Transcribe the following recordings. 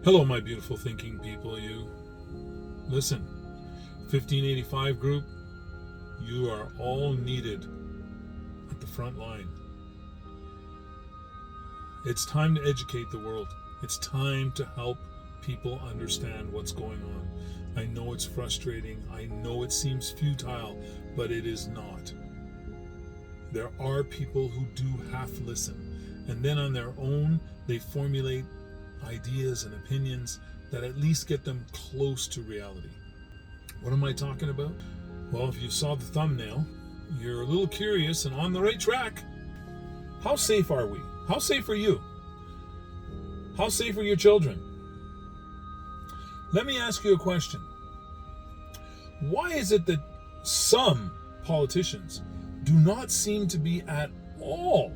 Hello, my beautiful thinking people. You listen, 1585 group, you are all needed at the front line. It's time to educate the world. It's time to help people understand what's going on. I know it's frustrating. I know it seems futile, but it is not. There are people who do half listen, and then on their own, they formulate ideas and opinions that at least get them close to reality. What am I talking about? Well, if you saw the thumbnail, you're a little curious and on the right track. How safe are we? How safe are you? How safe are your children? Let me ask you a question. Why is it that some politicians do not seem to be at all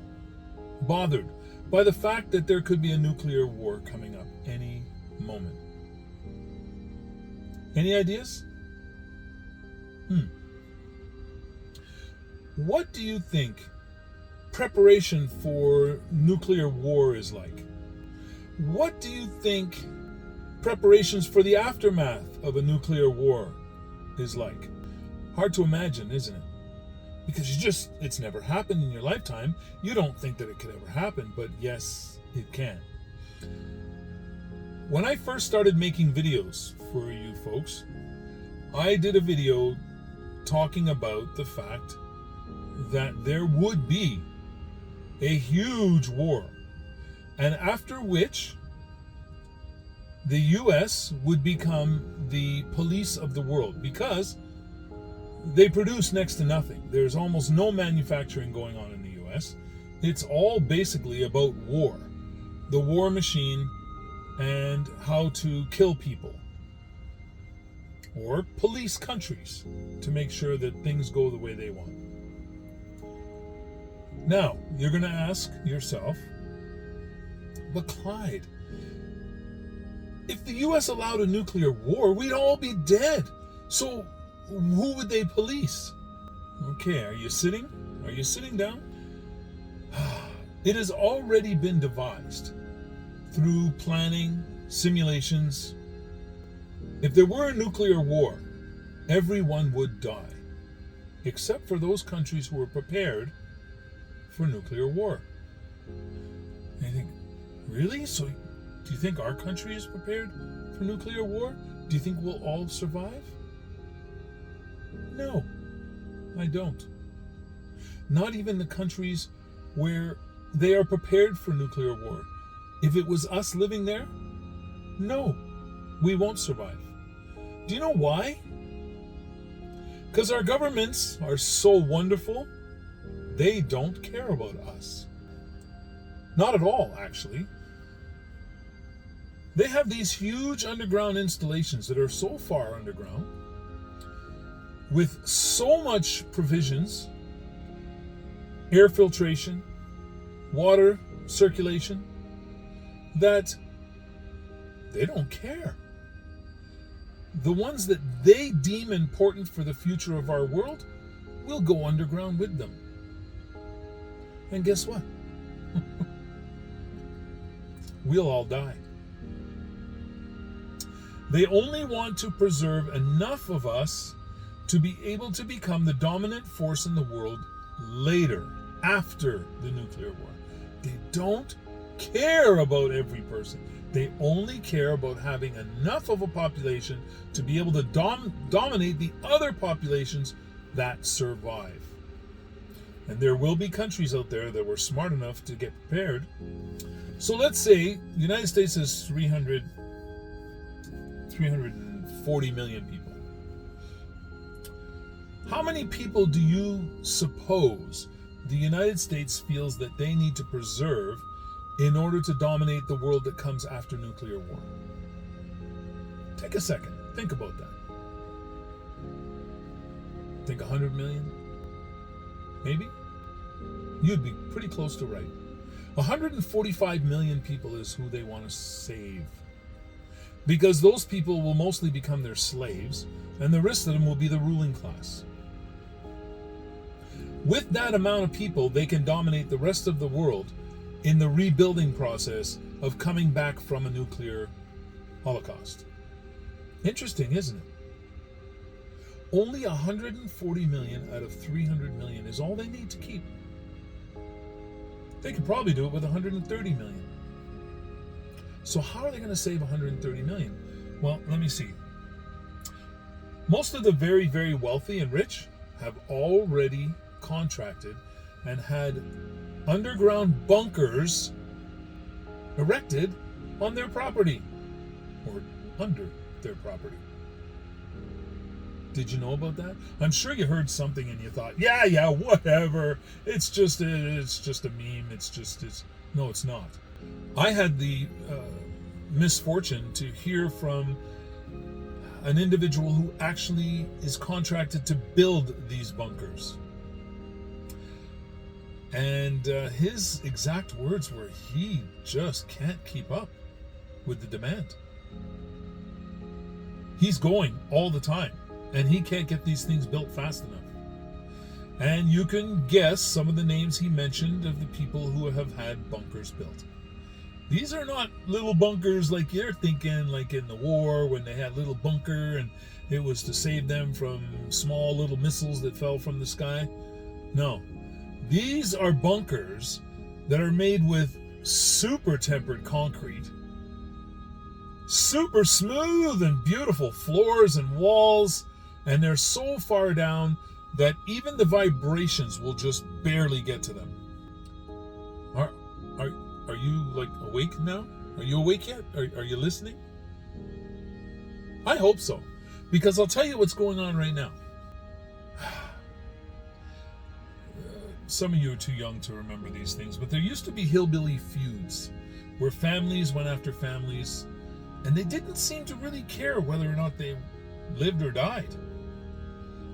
bothered by the fact that there could be a nuclear war coming up any moment? Any ideas? What do you think preparation for nuclear war is like? What do you think preparations for the aftermath of a nuclear war is like? Hard to imagine, isn't it? Because it's never happened in your lifetime. You don't think that it could ever happen, but yes, it can. When I first started making videos for you folks, I did a video talking about the fact that there would be a huge war, and after which the US would become the police of the world, because they produce next to nothing. There's almost no manufacturing going on in the US. It's all basically about war, the war machine, and how to kill people or police countries to make sure that things go the way they want. Now, you're going to ask yourself, but Clyde, if the US allowed a nuclear war, we'd all be dead. So who would they police? Okay, are you sitting? Are you sitting down? It has already been devised through planning, simulations. If there were a nuclear war, everyone would die, except for those countries who were prepared for nuclear war. And you think, really? So do you think our country is prepared for nuclear war? Do you think we'll all survive? No, I don't. Not even the countries where they are prepared for nuclear war. If it was us living there, no, we won't survive. Do you know why? Because our governments are so wonderful, they don't care about us. Not at all, actually. They have these huge underground installations that are so far underground, with so much provisions, air filtration, water circulation, that they don't care. The ones that they deem important for the future of our world will go underground with them. And guess what? We'll all die. They only want to preserve enough of us to be able to become the dominant force in the world later, after the nuclear war. They don't care about every person. They only care about having enough of a population to be able to dominate the other populations that survive. And there will be countries out there that were smart enough to get prepared. So let's say the United States has 340 million people. How many people do you suppose the United States feels that they need to preserve in order to dominate the world that comes after nuclear war? Take a second. Think about that. Think 100 million? Maybe? You'd be pretty close to right. 145 million people is who they want to save. Because those people will mostly become their slaves, and the rest of them will be the ruling class. With that amount of people, they can dominate the rest of the world in the rebuilding process of coming back from a nuclear Holocaust. Interesting, isn't it? Only 140 million out of 300 million is all they need to keep. They could probably do it with 130 million. So how are they going to save 130 million? Well, let me see. Most of the very, very wealthy and rich have already contracted and had underground bunkers erected on their property or under their property. Did you know about that? I'm sure you heard something and you thought, yeah, whatever. It's just a meme. No, it's not. I had the misfortune to hear from an individual who actually is contracted to build these bunkers. And his exact words were, he just can't keep up with the demand. He's going all the time, and he can't get these things built fast enough. And you can guess some of the names he mentioned of the people who have had bunkers built. These are not little bunkers like you're thinking, like in the war when they had a little bunker and it was to save them from small little missiles that fell from the sky. No. These are bunkers that are made with super tempered concrete, super smooth and beautiful floors and walls, and they're so far down that even the vibrations will just barely get to them. Are you like awake now? Are you awake yet? Are you listening? I hope so, because I'll tell you what's going on right now. Some of you are too young to remember these things, but there used to be hillbilly feuds where families went after families, and they didn't seem to really care whether or not they lived or died.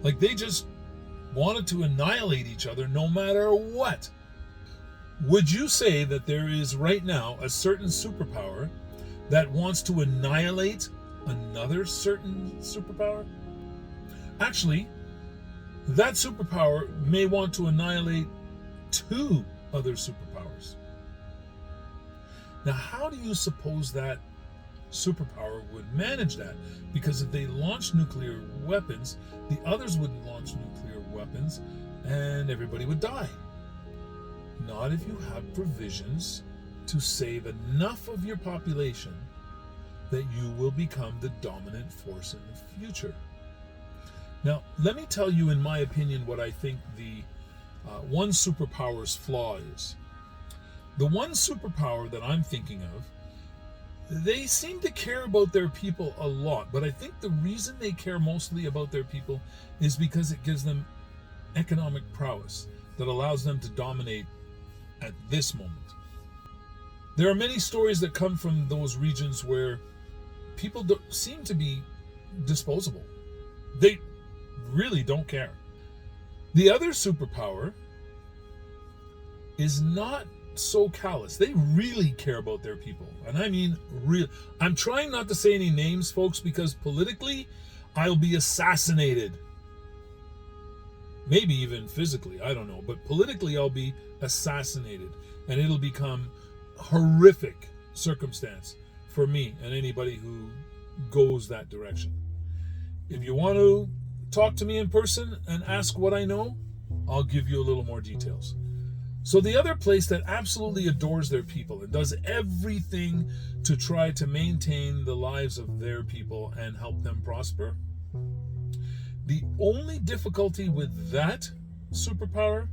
Like they just wanted to annihilate each other no matter what. Would you say that there is right now a certain superpower that wants to annihilate another certain superpower? Actually, that superpower may want to annihilate two other superpowers. Now, how do you suppose that superpower would manage that? Because if they launch nuclear weapons, the others wouldn't launch nuclear weapons and everybody would die. Not if you have provisions to save enough of your population that you will become the dominant force in the future. Now, let me tell you, in my opinion, what I think the one superpower's flaw is. The one superpower that I'm thinking of, they seem to care about their people a lot, but I think the reason they care mostly about their people is because it gives them economic prowess that allows them to dominate at this moment. There are many stories that come from those regions where people seem to be disposable. They really don't care. The other superpower is not so callous. They really care about their people. And I mean real. I'm trying not to say any names, folks, because politically I'll be assassinated. Maybe even physically, I don't know. But politically I'll be assassinated. And it'll become horrific circumstance for me and anybody who goes that direction. If you want to talk to me in person and ask what I know, I'll give you a little more details. So the other place that absolutely adores their people and does everything to try to maintain the lives of their people and help them prosper, the only difficulty with that superpower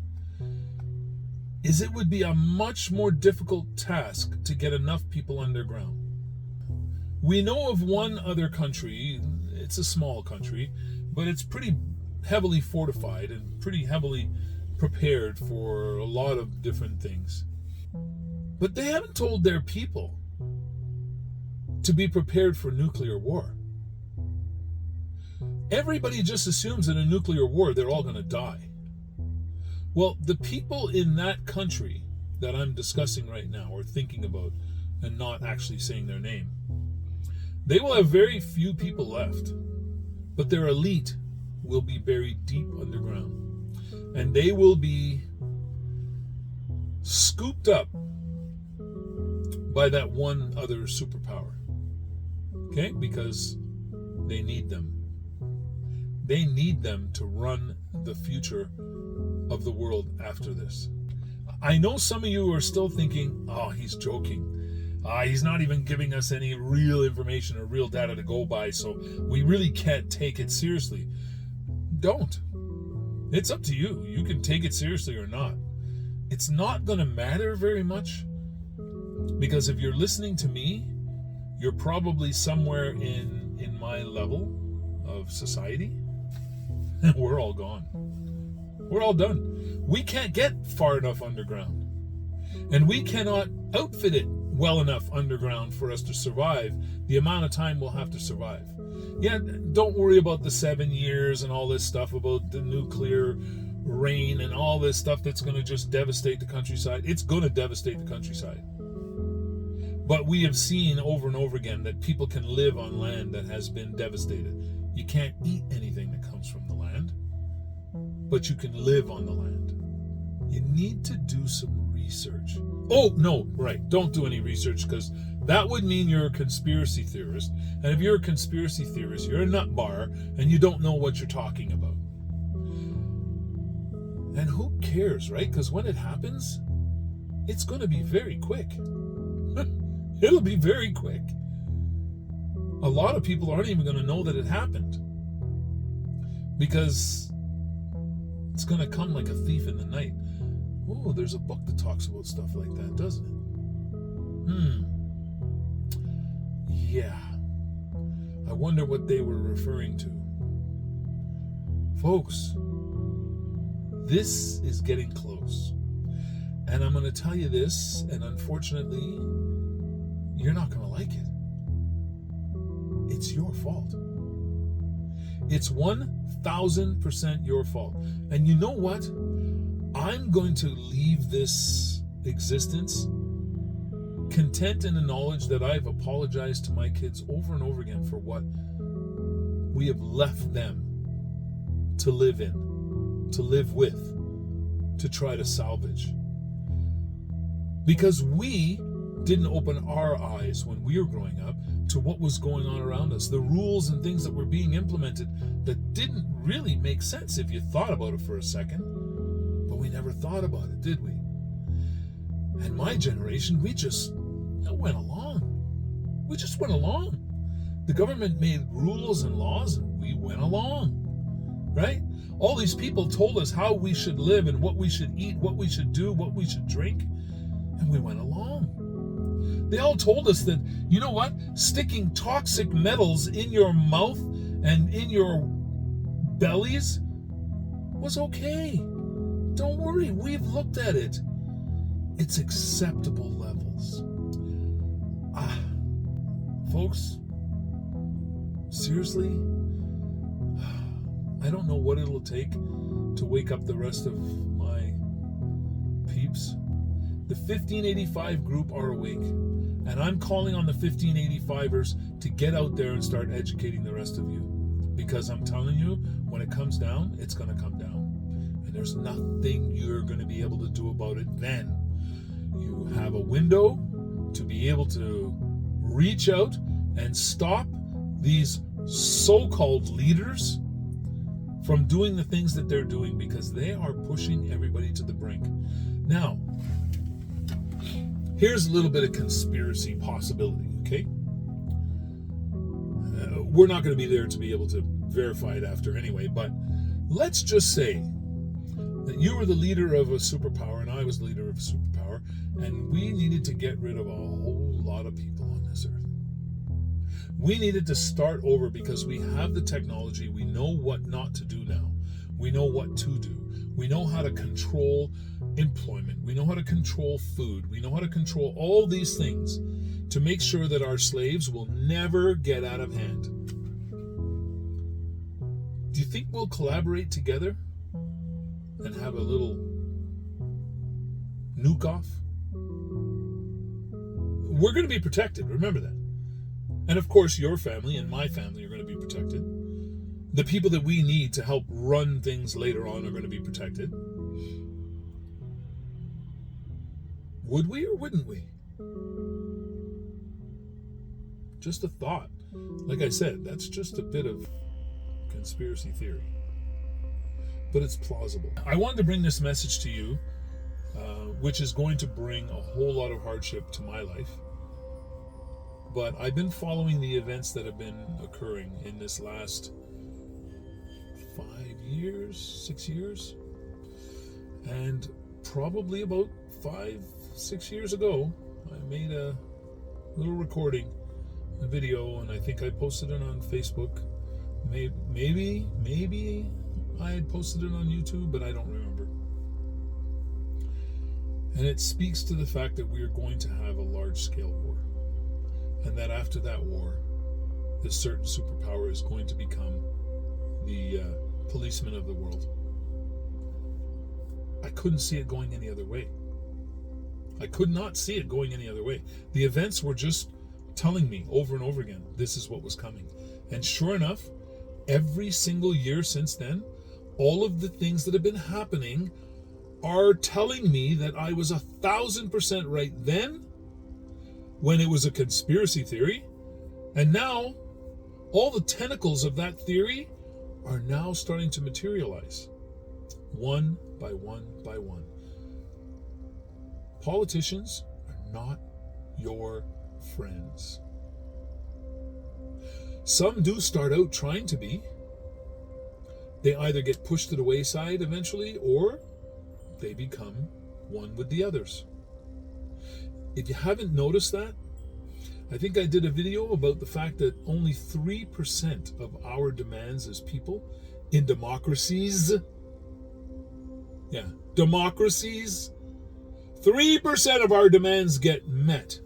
is it would be a much more difficult task to get enough people underground. We know of one other country, it's a small country, but it's pretty heavily fortified and pretty heavily prepared for a lot of different things. But they haven't told their people to be prepared for nuclear war. Everybody just assumes in a nuclear war they're all going to die. Well, the people in that country that I'm discussing right now or thinking about and not actually saying their name, they will have very few people left, but their elite will be buried deep underground. And they will be scooped up by that one other superpower. Okay? Because they need them. They need them to run the future of the world after this. I know some of you are still thinking, oh, he's joking. He's not even giving us any real information or real data to go by, so we really can't take it seriously. Don't. It's up to you. You can take it seriously or not. It's not going to matter very much, because if you're listening to me, you're probably somewhere in my level of society, and we're all gone. We're all done. We can't get far enough underground, and we cannot outfit it well enough underground for us to survive the amount of time we'll have to survive. Yeah, don't worry about the 7 years and all this stuff about the nuclear rain and all this stuff that's going to just devastate the countryside. It's going to devastate the countryside. But we have seen over and over again that people can live on land that has been devastated. You can't eat anything that comes from the land, but you can live on the land. You need to do some research. Oh, no, right. Don't do any research, because that would mean you're a conspiracy theorist. And if you're a conspiracy theorist, you're a nut bar and you don't know what you're talking about. And who cares, right? Because when it happens, it's going to be very quick. It'll be very quick. A lot of people aren't even going to know that it happened, because it's going to come like a thief in the night. Oh, there's a book that talks about stuff like that, doesn't it? Yeah. I wonder what they were referring to. Folks, this is getting close. And I'm going to tell you this, and unfortunately, you're not going to like it. It's your fault. It's 1,000% your fault. And you know what? I'm going to leave this existence content in the knowledge that I've apologized to my kids over and over again for what we have left them to live in, to live with, to try to salvage. Because we didn't open our eyes when we were growing up to what was going on around us, the rules and things that were being implemented that didn't really make sense if you thought about it for a second. But we never thought about it, did we? And my generation, we just went along. We just went along. The government made rules and laws and we went along, right? All these people told us how we should live and what we should eat, what we should do, what we should drink, and we went along. They all told us that, you know what? Sticking toxic metals in your mouth and in your bellies was okay. Don't worry, we've looked at it. It's acceptable levels. Folks, seriously, I don't know what it'll take to wake up the rest of my peeps. The 1585 group are awake, and I'm calling on the 1585ers to get out there and start educating the rest of you. Because I'm telling you, when it comes down, it's going to come down. And there's nothing you're going to be able to do about it then. You have a window to be able to reach out and stop these so-called leaders from doing the things that they're doing, because they are pushing everybody to the brink. Now, here's a little bit of conspiracy possibility, okay? We're not going to be there to be able to verify it after anyway, but let's just say that you were the leader of a superpower and I was the leader of a superpower, and we needed to get rid of a whole lot of people on this earth. We needed to start over because we have the technology. We know what not to do now. We know what to do. We know how to control employment. We know how to control food. We know how to control all these things to make sure that our slaves will never get out of hand. Do you think we'll collaborate together and have a little nuke off? We're going to be protected, remember that. And of course, your family and my family are going to be protected. The people that we need to help run things later on are going to be protected. Would we or wouldn't we? Just a thought. Like I said, that's just a bit of conspiracy theory, but it's plausible. I wanted to bring this message to you, which is going to bring a whole lot of hardship to my life. But I've been following the events that have been occurring in this last 5 years, 6 years. And probably about 5-6 years ago, I made a little recording, a video, and I think I posted it on Facebook. Maybe I had posted it on YouTube, but I don't remember. And it speaks to the fact that we are going to have a large-scale war. And that after that war, this certain superpower is going to become the policeman of the world. I couldn't see it going any other way. I could not see it going any other way. The events were just telling me over and over again, this is what was coming. And sure enough, every single year since then, all of the things that have been happening are telling me that I was 1,000% right then, when it was a conspiracy theory, and now all the tentacles of that theory are now starting to materialize, one by one by one. Politicians are not your friends. Some do start out trying to be. They either get pushed to the wayside eventually, or they become one with the others. If you haven't noticed that, I think I did a video about the fact that only 3% of our demands as people in democracies, democracies, 3% of our demands get met.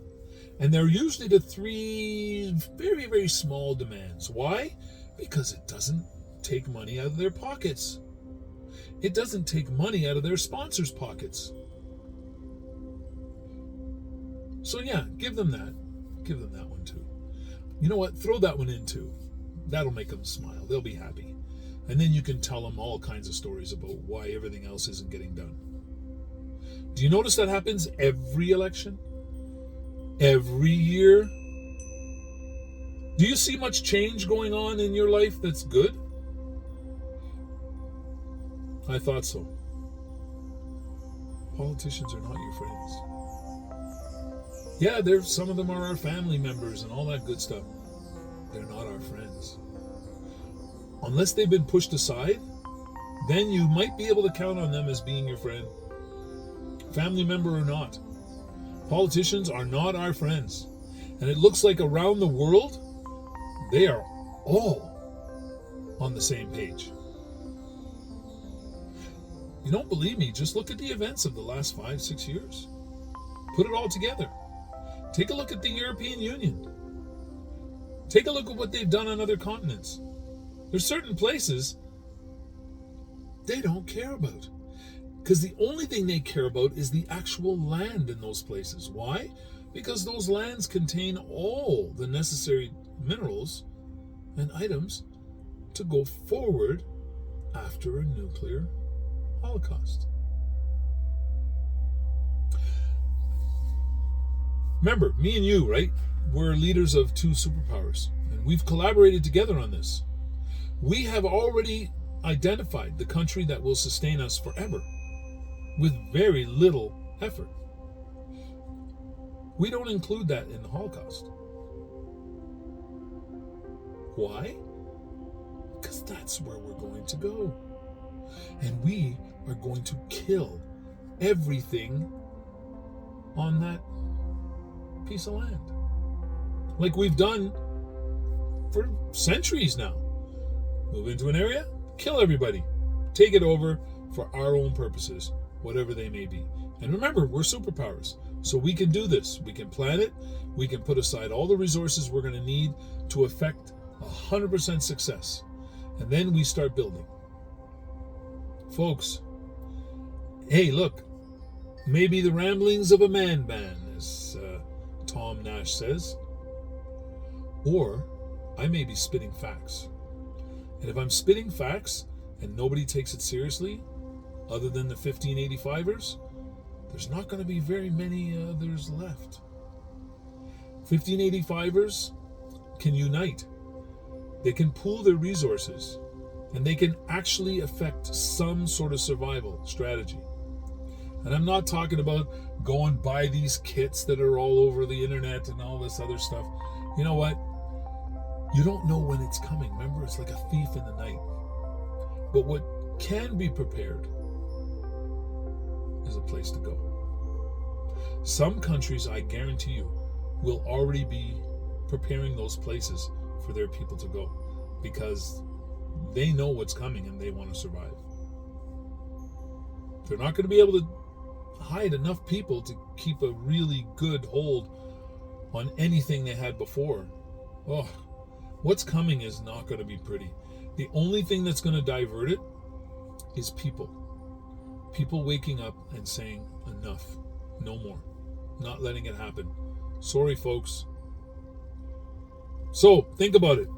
And they're usually the 3 very, very small demands. Why? Because it doesn't take money out of their pockets. It doesn't take money out of their sponsors' pockets. So yeah, give them that. Give them that one too. You know what? Throw that one in too. That'll make them smile. They'll be happy. And then you can tell them all kinds of stories about why everything else isn't getting done. Do you notice that happens every election? Every year? Do you see much change going on in your life that's good? I thought so. Politicians are not your friends. Yeah, some of them are our family members and all that good stuff. They're not our friends. Unless they've been pushed aside, then you might be able to count on them as being your friend. Family member or not. Politicians are not our friends. And it looks like around the world, they are all on the same page. You don't believe me? Just look at the events of the last 5-6 years. Put it all together. Take a look at the European Union. Take a look at what they've done on other continents. There's certain places they don't care about. Because the only thing they care about is the actual land in those places. Why? Because those lands contain all the necessary minerals and items to go forward after a nuclear holocaust. Remember, me and you, right? We're leaders of 2 superpowers, and we've collaborated together on this. We have already identified the country that will sustain us forever with very little effort. We don't include that in the Holocaust. Why? Because that's where we're going to go. And we are going to kill everything on that piece of land. Like we've done for centuries now. Move into an area, kill everybody. Take it over for our own purposes, whatever they may be. And remember, we're superpowers. So we can do this. We can plan it. We can put aside all the resources we're going to need to affect 100% success. And then we start building. Folks, hey, look, maybe the ramblings of a man, as Tom Nash says. Or I may be spitting facts. And if I'm spitting facts and nobody takes it seriously, other than the 1585ers, there's not going to be very many others left. 1585ers can unite. They can pool their resources, and they can actually affect some sort of survival strategy. And I'm not talking about go and buy these kits that are all over the internet and all this other stuff. You know what? You don't know when it's coming. Remember, it's like a thief in the night. But what can be prepared is a place to go. Some countries, I guarantee you, will already be preparing those places for their people to go because they know what's coming and they want to survive. They're not going to be able to hide enough people to keep a really good hold on anything they had before. Oh, what's coming is not going to be pretty. The only thing that's going to divert it is people. People waking up and saying, enough, no more. Not letting it happen. Sorry, folks. So, think about it.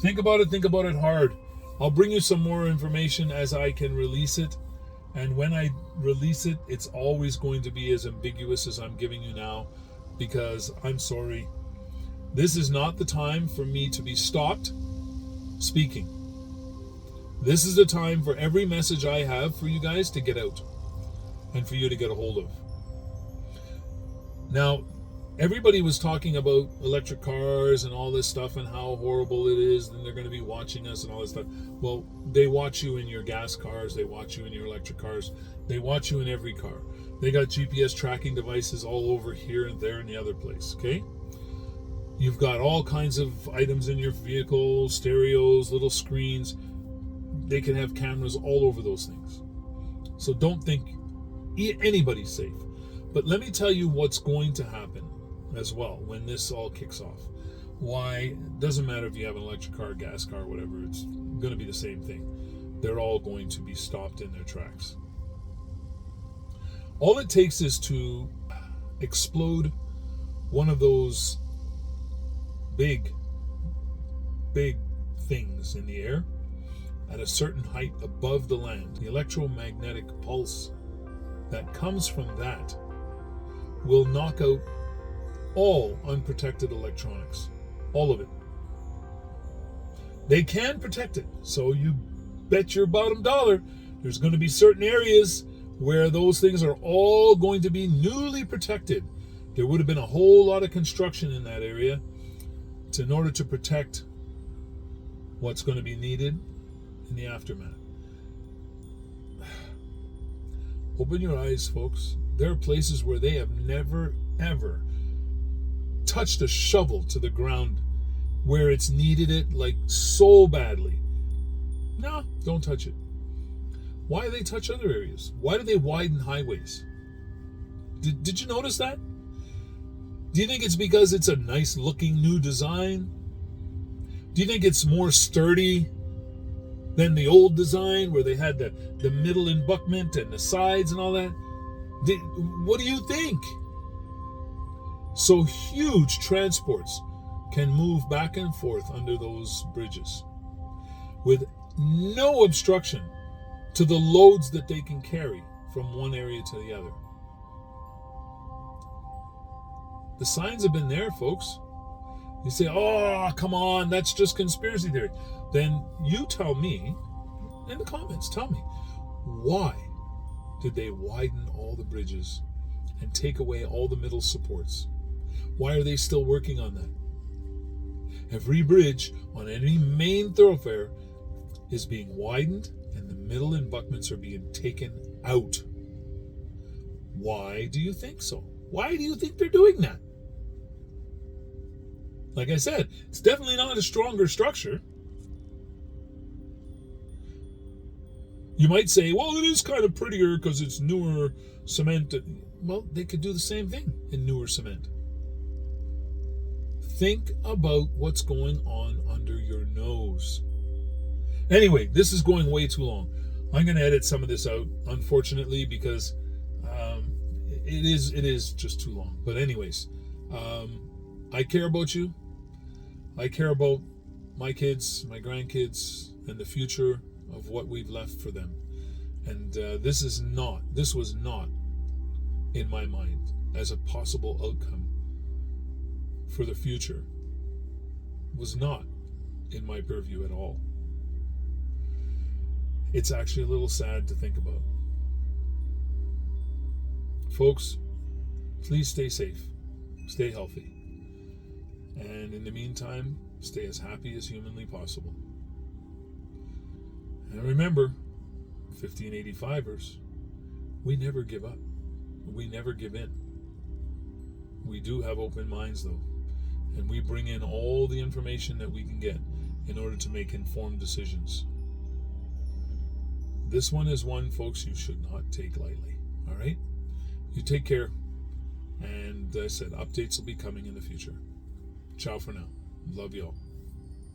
Think about it hard. I'll bring you some more information as I can release it. And when I release it, it's always going to be as ambiguous as I'm giving you now, because I'm sorry. This is not the time for me to be stopped speaking. This is the time for every message I have for you guys to get out and for you to get a hold of. Now, everybody was talking about electric cars and all this stuff and how horrible it is, and they're going to be watching us and all this stuff. Well, they watch you in your gas cars, they watch you in your electric cars, they watch you in every car. They got GPS tracking devices all over here and there and the other place, okay? You've got all kinds of items in your vehicle, stereos, little screens. They can have cameras all over those things. So don't think anybody's safe. But let me tell you what's going to happen as well when this all kicks off. Why? It doesn't matter if you have an electric car, gas car, whatever. It's going to be the same thing. They're all going to be stopped in their tracks. All it takes is to explode one of those big things in the air at a certain height above the land. The electromagnetic pulse that comes from that will knock out all unprotected electronics. All of it. They can protect it. So you bet your bottom dollar there's going to be certain areas where those things are all going to be newly protected. There would have been a whole lot of construction in that area in order to protect what's going to be needed in the aftermath. Open your eyes, folks. There are places where they have never, ever touched a shovel to the ground where it's needed it like so badly. No, don't touch it. Why do they touch other areas? Why do they widen highways? Did you notice that? Do you think it's because it's a nice looking new design? Do you think it's more sturdy than the old design where they had the middle embankment and the sides and all that? What do you think? So huge transports can move back and forth under those bridges with no obstruction to the loads that they can carry from one area to the other. The signs have been there, folks. You say, oh, come on, that's just conspiracy theory. Then you tell me, in the comments, tell me, why did they widen all the bridges and take away all the middle supports? Why are they still working on that? Every bridge on any main thoroughfare is being widened and the middle embankments are being taken out. Why do you think so? Why do you think they're doing that? Like I said, it's definitely not a stronger structure. You might say, well, it is kind of prettier because it's newer cement. Well, they could do the same thing in newer cement. Think about what's going on under your nose. Anyway, this is going way too long. I'm going to edit some of this out, unfortunately, because it is just too long. But anyways, I care about you. I care about my kids, my grandkids, and the future of what we've left for them. And this was not in my mind as a possible outcome for the future was not in my purview at all. It's actually a little sad to think about. Folks, please stay safe, stay healthy, and in the meantime, stay as happy as humanly possible. And remember, 1585ers, we never give up. We never give in. We do have open minds, though, and we bring in all the information that we can get in order to make informed decisions. This one is one, folks, you should not take lightly. All right? You take care. And as I said, updates will be coming in the future. Ciao for now. Love you all.